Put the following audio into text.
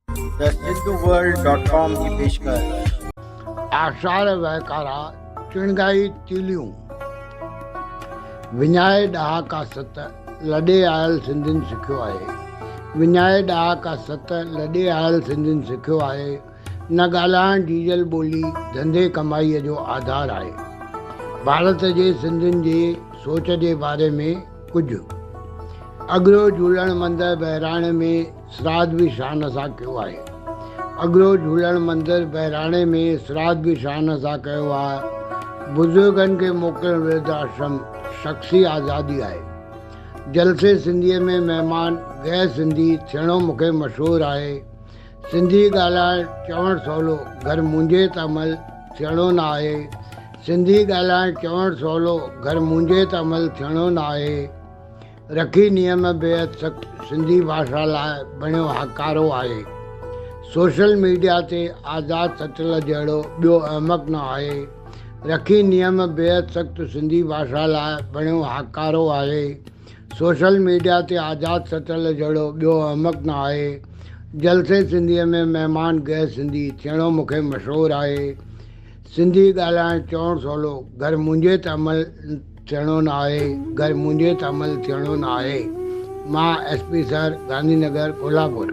The सिंधुवर्ल्ड.com की पेशकश। आषाढ़ वहकारा चिणगाई तीलियूं विञाए ॾहाका सत लॾे आयल सिंधियुनि सिखियो आहे। विञाए ॾहाका सत लॾे आयल सिंधियुनि सिखियो आहे। न ॻाल्हाइण डीजल ॿोली धंधे कमाईअ जो आधार आहे। भारत जे सिंधियुनि जे सोच जे बारे में कुझु अगरो झूलण मंदरु बहिराणे में श्राद्ध बि शान सां कयो आहे। अगरो झूलण मंदरु बहिराणे में श्राद्ध बि शान सां कयो आहे। बुज़ुर्गनि खे मोकिलण वृद्ध आश्रम शख़्सी आज़ादी आहे। जलसे सिंधीअ में महिमान गैर सिंधी थियणो मूंखे मशहूरु आहे। सिंधी ॻाल्हाइण चवणु सवलो घर मुंहिंजे त अमल थियणो न आहे। सिंधी ॻाल्हाइण चवणु सवलो घर मुंहिंजे त अमल थियणो न आहे। रखी नियम बेहद सख़्तु सिंधी भाषा लाइ बणियो हकारो आहे। सोशल मीडिया ते आज़ाद सचल जहिड़ो ॿियो अहमक न आहे। रखी नियम बेहद सख़्तु सिंधी भाषा लाइ बणियो हकारो आहे। सोशल मीडिया ते आज़ाद सचल जहिड़ो ॿियो अहमक न आहे। जलसे सिंधीअ में महिमान गैर सिंधी थियणो मूंखे मशहूरु आहे। सिंधी ॻाल्हाइण चवणु सवलो घर मुंहिंजे त अमल थियणो न आहे। घर मुंहिंजे त अमल थियणो न आहे। मां SP सर गांधीनगर कोल्हापुर।